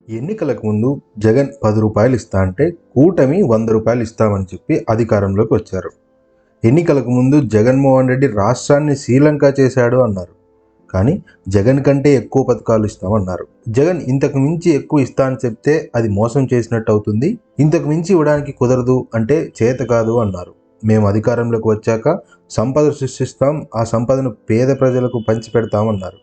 ఎన్నికలకు ముందు జగన్ 10 రూపాయలు ఇస్తా అంటే కూటమి 100 రూపాయలు ఇస్తామని చెప్పి అధికారంలోకి వచ్చారు. ఎన్నికలకు ముందు జగన్మోహన్ రెడ్డి రాష్ట్రాన్ని శ్రీలంక చేశాడు అన్నారు. కానీ జగన్ కంటే ఎక్కువ పథకాలు ఇస్తామన్నారు. జగన్ ఇంతకు మించి ఎక్కువ ఇస్తా అని చెప్తే అది మోసం చేసినట్టు అవుతుంది. ఇంతకు మించి ఇవ్వడానికి కుదరదు అంటే చేత కాదు అన్నారు. మేము అధికారంలోకి వచ్చాక సంపద సృష్టిస్తాం, ఆ సంపదను పేద ప్రజలకు పంచిపెడతామన్నారు.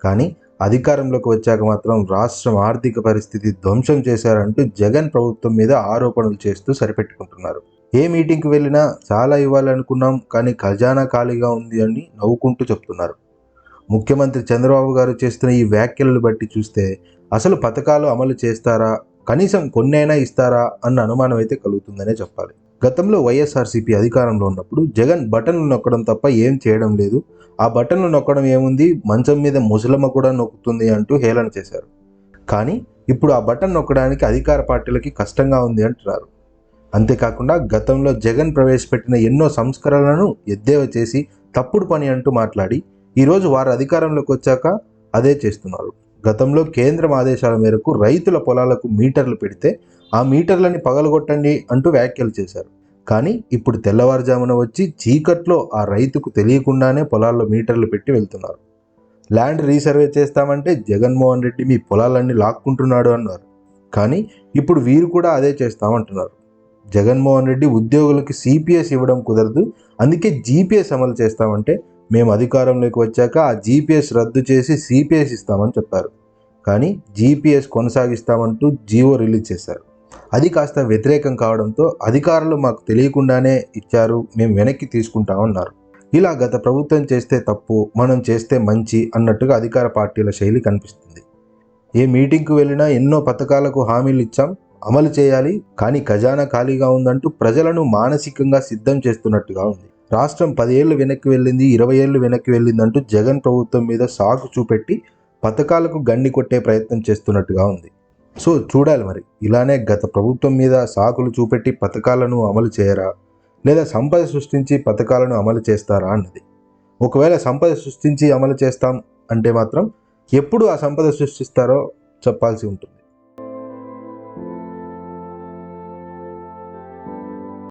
కానీ అధికారంలోకి వచ్చాక మాత్రం రాష్ట్రం ఆర్థిక పరిస్థితి ధ్వంసం చేశారంటూ జగన్ ప్రభుత్వం మీద ఆరోపణలు చేస్తూ సరిపెట్టుకుంటున్నారు. ఏ మీటింగ్కి వెళ్ళినా చాలా ఇవ్వాలనుకున్నాం కానీ ఖజానా ఖాళీగా ఉంది అని నవ్వుకుంటూ చెప్తున్నారు. ముఖ్యమంత్రి చంద్రబాబు గారు చేస్తున్న ఈ వ్యాఖ్యలను బట్టి చూస్తే అసలు పథకాలు అమలు చేస్తారా, కనీసం కొన్నైనా ఇస్తారా అన్న అనుమానం అయితే కలుగుతుందనే చెప్పాలి. గతంలో వైఎస్ఆర్సీపీ అధికారంలో ఉన్నప్పుడు జగన్ బటన్లు నొక్కడం తప్ప ఏం చేయడం లేదు, ఆ బటన్లు నొక్కడం ఏముంది, మంచం మీద ముసలమ్మ కూడా నొక్కుతుంది అంటూ హేళన చేశారు. కానీ ఇప్పుడు ఆ బటన్ నొక్కడానికి అధికార పార్టీలకి కష్టంగా ఉంది అంటున్నారు. అంతేకాకుండా గతంలో జగన్ ప్రవేశపెట్టిన ఎన్నో సంస్కరణలను ఎద్దేవా చేసి తప్పుడు పని అంటూ మాట్లాడి ఈరోజు వారు అధికారంలోకి వచ్చాక అదే చేస్తున్నారు. గతంలో కేంద్రం ఆదేశాల మేరకు రైతుల పొలాలకు మీటర్లు పెడితే ఆ మీటర్లని పగలగొట్టండి అంటూ వ్యాఖ్యలు చేశారు. కానీ ఇప్పుడు తెల్లవారుజామున వచ్చి చీకట్లో ఆ రైతుకు తెలియకుండానే పొలాల్లో మీటర్లు పెట్టి వెళ్తున్నారు. ల్యాండ్ రీసర్వే చేస్తామంటే జగన్మోహన్ రెడ్డి మీ పొలాలన్నీ లాక్కుంటున్నాడు అన్నారు. కానీ ఇప్పుడు వీరు కూడా అదే చేస్తామంటున్నారు. జగన్మోహన్ రెడ్డి ఉద్యోగులకి సిపిఎస్ ఇవ్వడం కుదరదు, అందుకే జీపీఎస్ అమలు చేస్తామంటే మేము అధికారంలోకి వచ్చాక ఆ జీపీఎస్ రద్దు చేసి సిపిఎస్ ఇస్తామని చెప్పారు. కానీ జీపీఎస్ కొనసాగిస్తామంటూ జీవో రిలీజ్ చేశారు. అది కాస్త వ్యతిరేకం కావడంతో అధికారులు మాకు తెలియకుండానే ఇచ్చారు, మేము వెనక్కి తీసుకుంటామన్నారు. ఇలా గత ప్రభుత్వం చేస్తే తప్పు, మనం చేస్తే మంచి అన్నట్టుగా అధికార పార్టీల శైలి కనిపిస్తుంది. ఏ మీటింగ్కు వెళ్ళినా ఎన్నో పథకాలకు హామీలు ఇచ్చాం, అమలు చేయాలి, కానీ ఖజానా ఖాళీగా ఉందంటూ ప్రజలను మానసికంగా సిద్ధం చేస్తున్నట్టుగా ఉంది. రాష్ట్రం 10 ఏళ్ళు వెనక్కి వెళ్ళింది, 20 ఏళ్ళు వెనక్కి వెళ్ళిందంటూ జగన్ ప్రభుత్వం మీద సాకు చూపెట్టి పథకాలకు గండి కొట్టే ప్రయత్నం చేస్తున్నట్టుగా ఉంది. సో చూడాలి మరి, ఇలానే గత ప్రభుత్వం మీద సాకులు చూపెట్టి పథకాలను అమలు చేయరా, లేదా సంపద సృష్టించి పథకాలను అమలు చేస్తారా అన్నది. ఒకవేళ సంపద సృష్టించి అమలు చేస్తాం అంటే మాత్రం ఎప్పుడు ఆ సంపద సృష్టిస్తారో చెప్పాల్సి ఉంటుంది.